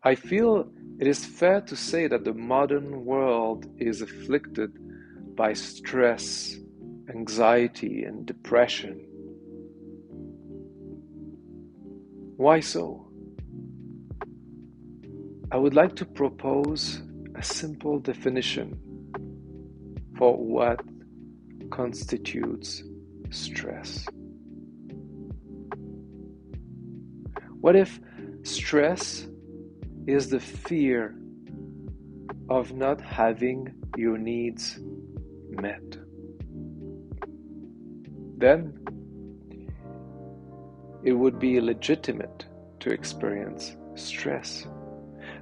I feel it is fair to say that the modern world is afflicted by stress, anxiety, and depression. Why so? I would like to propose a simple definition for what constitutes stress. What if stress is the fear of not having your needs met? Then it would be legitimate to experience stress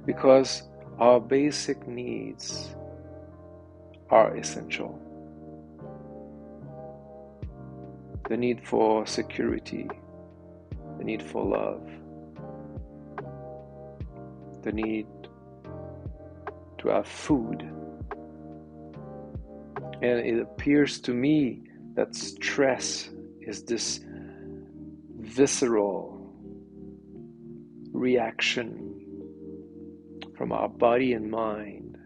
because our basic needs are essential. The need for security, the need for love, the need to have food. And it appears to me that stress is this visceral reaction from our body and mind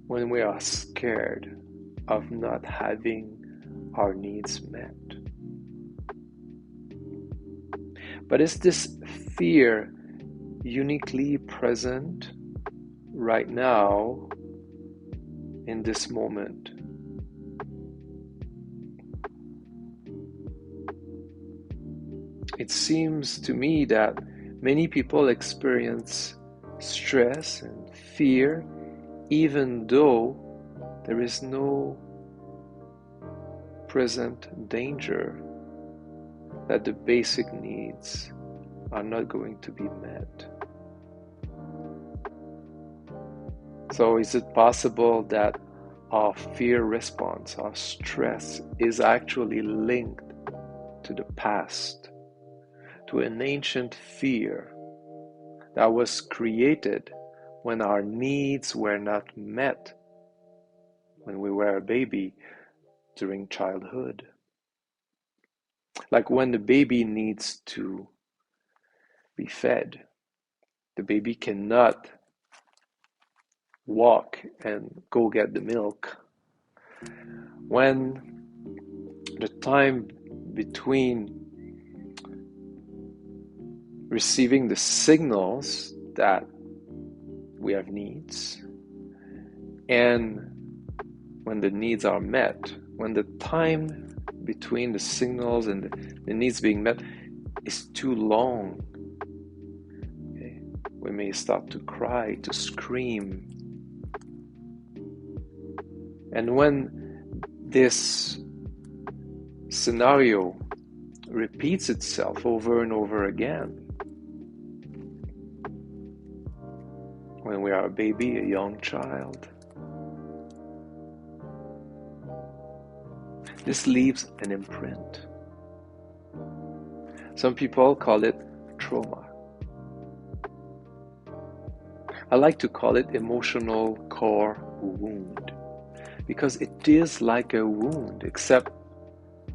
when we are scared of not having our needs met. But is this fear uniquely present right now in this moment? It seems to me that many people experience stress and fear even though there is no present danger that the basic needs are not going to be met. So is it possible that our fear response, our stress, is actually linked to the past, to an ancient fear that was created when our needs were not met when we were a baby during childhood? Like when the baby needs to be fed, the baby cannot walk and go get the milk. When the time between receiving the signals that we have needs and when the needs are met, when the time between the signals and the needs being met is too long, okay, we may start to cry, to scream. And when this scenario repeats itself over and over again, when we are a baby, a young child, this leaves an imprint. Some people call it trauma. I like to call it emotional core wound because it is like a wound, except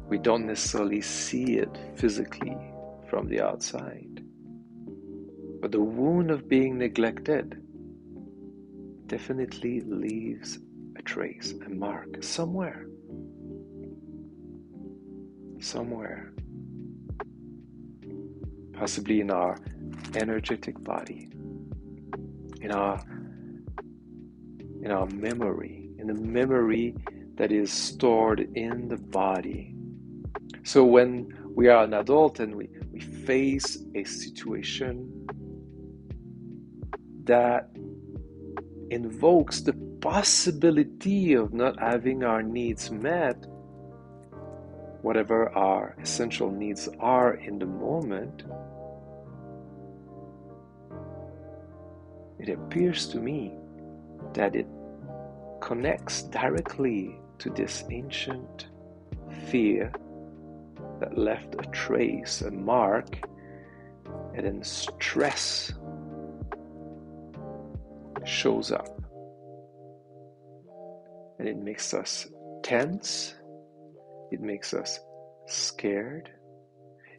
we don't necessarily see it physically from the outside. But the wound of being neglected definitely leaves a trace, a mark, somewhere. Possibly in our energetic body, in our memory, in the memory that is stored in the body. So when we are an adult and we face a situation that invokes the possibility of not having our needs met, whatever our essential needs are in the moment, it appears to me that it connects directly to this ancient fear that left a trace, a mark, and then stress shows up. And it makes us tense, it makes us scared,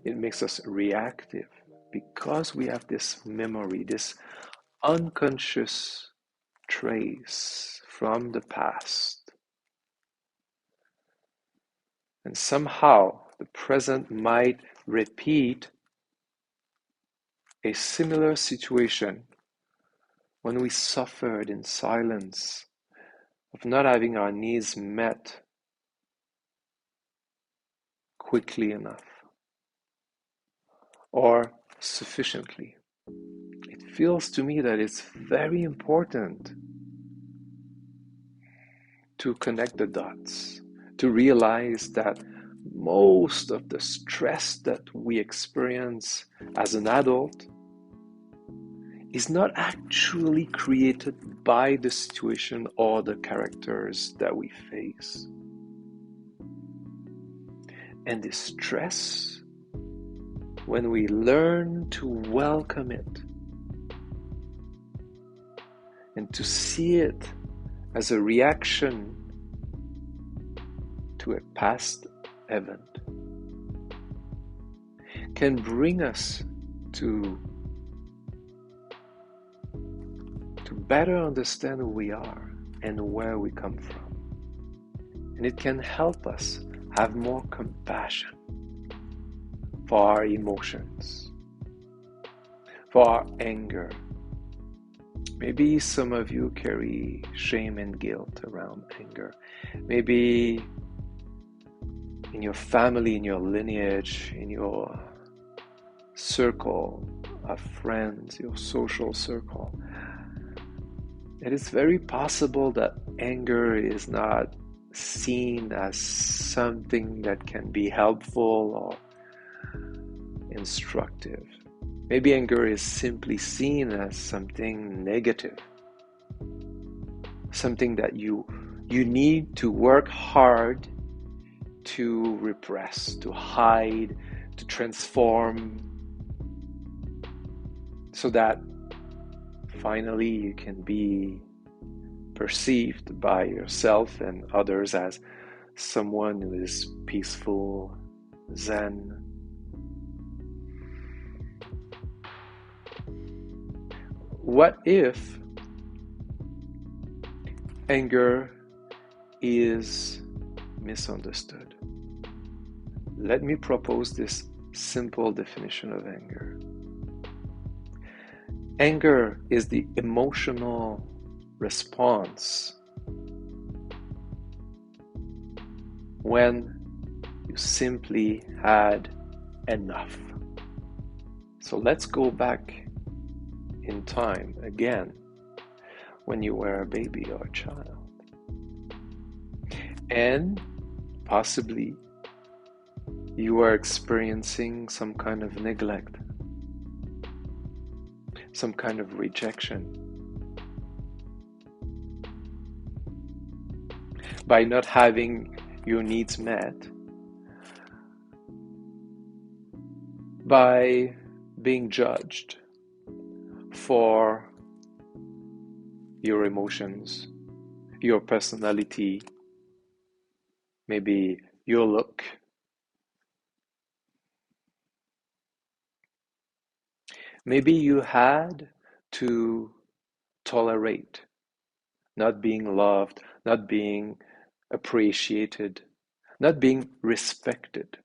it makes us reactive. because we have this memory, this unconscious trace from the past. And somehow the present might repeat a similar situation when we suffered in silence of not having our needs met quickly enough or sufficiently. It feels to me that it's very important to connect the dots, to realize that most of the stress that we experience as an adult is not actually created by the situation or the characters that we face. And this stress, when we learn to welcome it and to see it as a reaction to a past event, can bring us to better understand who we are and where we come from. And it can help us have more compassion for our emotions, for our anger. Maybe some of you carry shame and guilt around anger. Maybe in your family, in your lineage, in your circle of friends, your social circle, it is very possible that anger is not seen as something that can be helpful or instructive. Maybe anger is simply seen as something negative, something that you need to work hard to repress, to hide, to transform, so that finally you can be perceived by yourself and others as someone who is peaceful, zen. What if anger is misunderstood? Let me propose this simple definition of anger. Anger is the emotional response when you simply had enough. So let's go back in time again, when you were a baby or a child, and possibly you were experiencing some kind of neglect, some kind of rejection. By not having your needs met, by being judged for your emotions, your personality, maybe your look. Maybe you had to tolerate not being loved, not being appreciated, not being respected.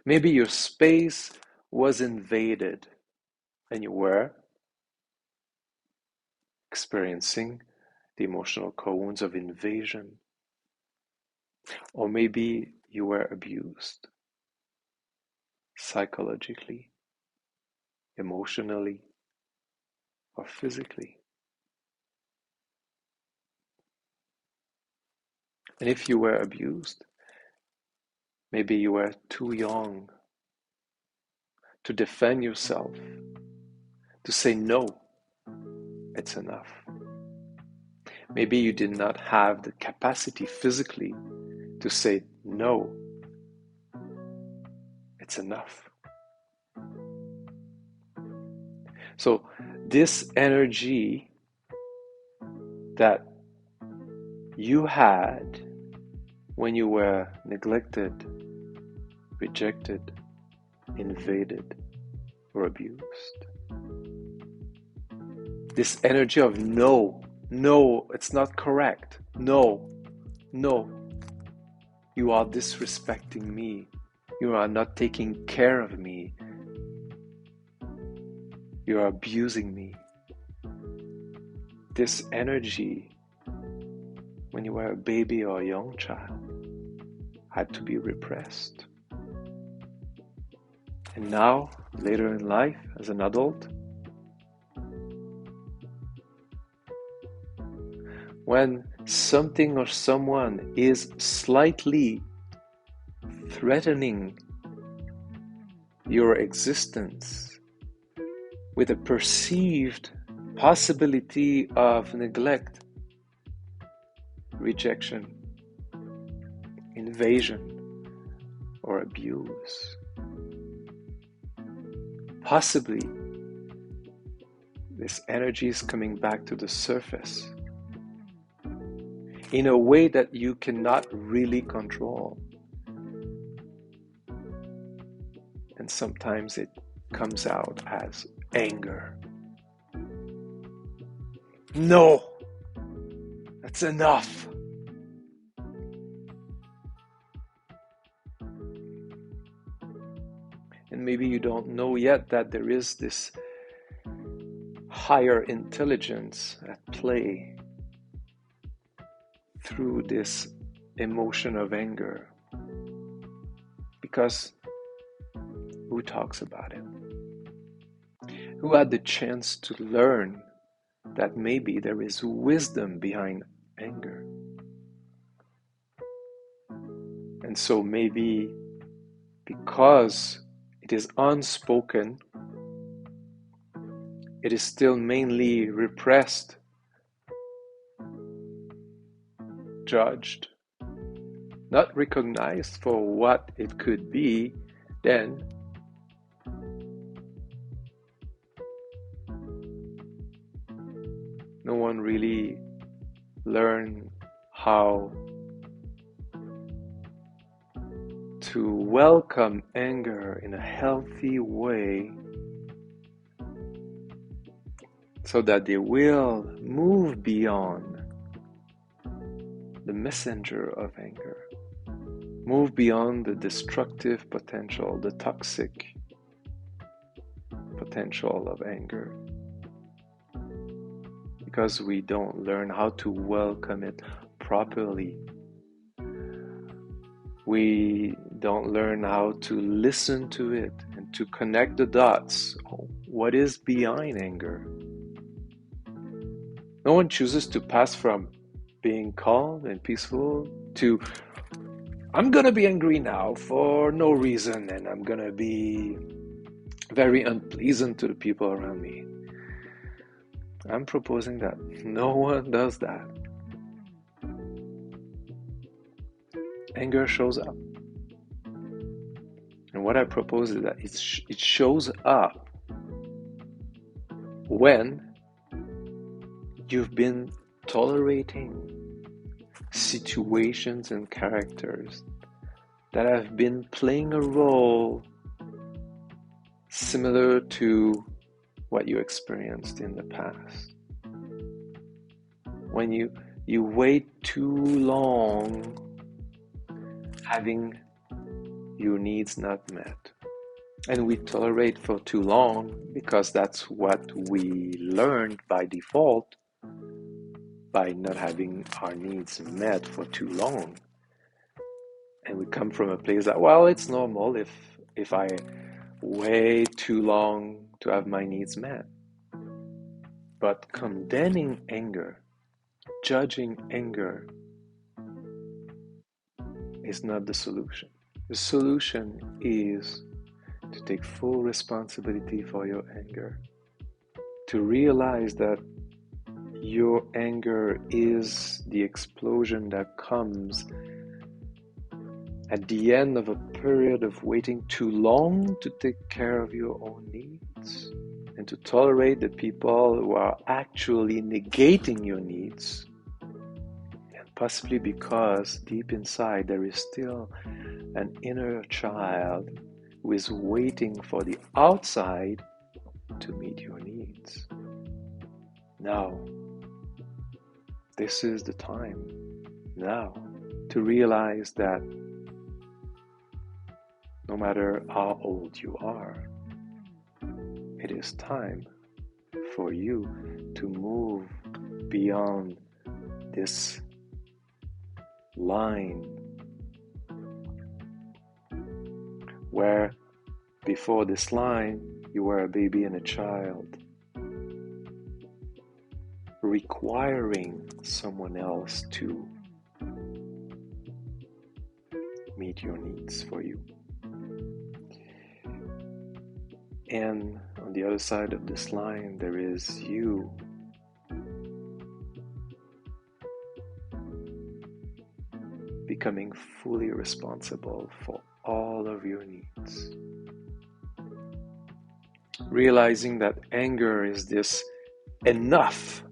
Maybe your space was invaded and you were experiencing the emotional wounds of invasion. Or maybe you were abused psychologically, emotionally, or physically. And if you were abused, maybe you were too young to defend yourself, to say no, it's enough. Maybe you did not have the capacity physically to say no, it's enough. So this energy that you had when you were neglected, rejected, invaded, or abused. This energy of no, it's not correct. No, you are disrespecting me. You are not taking care of me. You are abusing me. This energy, when you were a baby or a young child, had to be repressed. And now, later in life, as an adult, when something or someone is slightly threatening your existence with a perceived possibility of neglect, rejection, invasion, or abuse, possibly this energy is coming back to the surface in a way that you cannot really control. And sometimes it comes out as anger. No, that's enough. And maybe you don't know yet that there is this higher intelligence at play through this emotion of anger. Because who talks about it? Who had the chance to learn that maybe there is wisdom behind anger? And so maybe because it is unspoken, it is still mainly repressed, judged, not recognized for what it could be, then no one really learned how to welcome anger in a healthy way so that they will move beyond the messenger of anger, move beyond the destructive potential, the toxic potential of anger. Because we don't learn how to welcome it properly. We don't learn how to listen to it and to connect the dots. What is behind anger? No one chooses to pass from being calm and peaceful to I'm gonna be angry now for no reason and I'm gonna be very unpleasant to the people around me. I'm proposing that no one does that. Anger shows up. And what I propose is that it shows up when you've been tolerating situations and characters that have been playing a role similar to what you experienced in the past. When you wait too long having your needs not met. And we tolerate for too long because that's what we learned by default by not having our needs met for too long. And we come from a place that, well, it's normal if I wait too long to have my needs met. But condemning anger, judging anger is not the solution. The solution is to take full responsibility for your anger, to realize that your anger is the explosion that comes at the end of a period of waiting too long to take care of your own needs and to tolerate the people who are actually negating your needs, and possibly because deep inside there is still an inner child who is waiting for the outside to meet your needs. Now, this is the time now to realize that no matter how old you are, it is time for you to move beyond this line where before this line you were a baby and a child, requiring someone else to meet your needs for you. And on the other side of this line, there is you becoming fully responsible for all of your needs. Realizing that anger is this enough,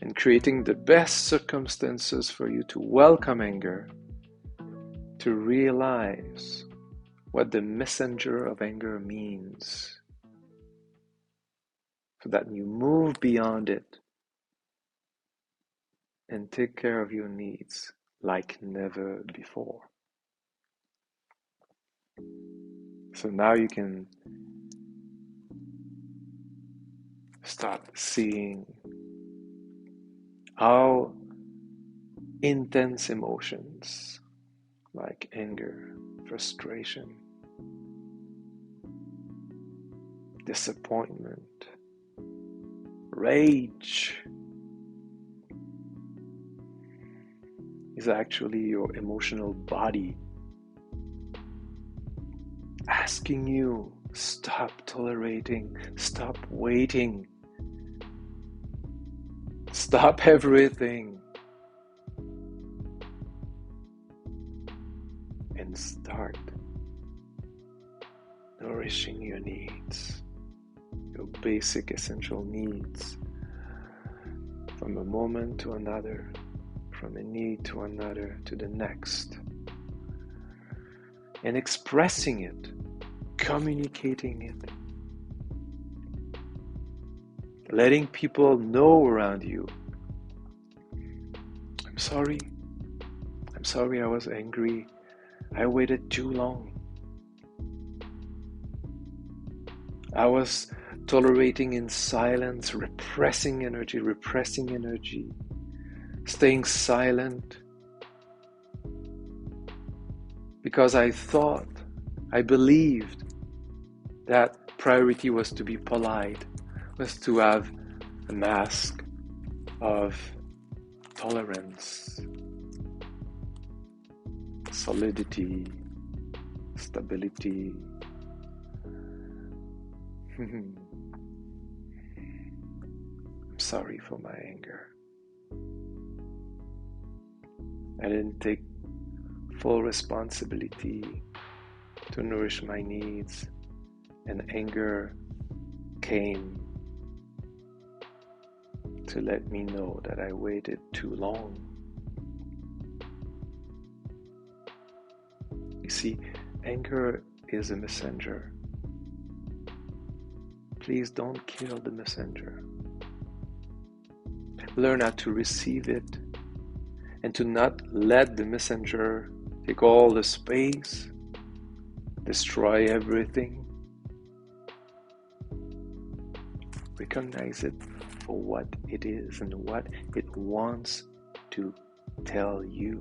and creating the best circumstances for you to welcome anger, to realize what the messenger of anger means, so that you move beyond it and take care of your needs like never before. So now you can start seeing how intense emotions like anger, frustration, disappointment, rage is actually your emotional body asking you, stop tolerating, stop waiting, stop everything, and start nourishing your needs, your basic essential needs, from a moment to another, from a need to another to the next, and expressing it, communicating it, letting people know around you, I'm sorry I was angry, I waited too long, I was tolerating in silence, repressing energy, staying silent, because I believed that priority was to be polite, was to have a mask of tolerance, solidity, stability. I'm sorry for my anger. I didn't take full responsibility to nourish my needs, and anger came to let me know that I waited too long. You see, anger is a messenger. Please don't kill the messenger. Learn how to receive it and to not let the messenger take all the space, destroy everything. Recognize it for what it is and what it wants to tell you.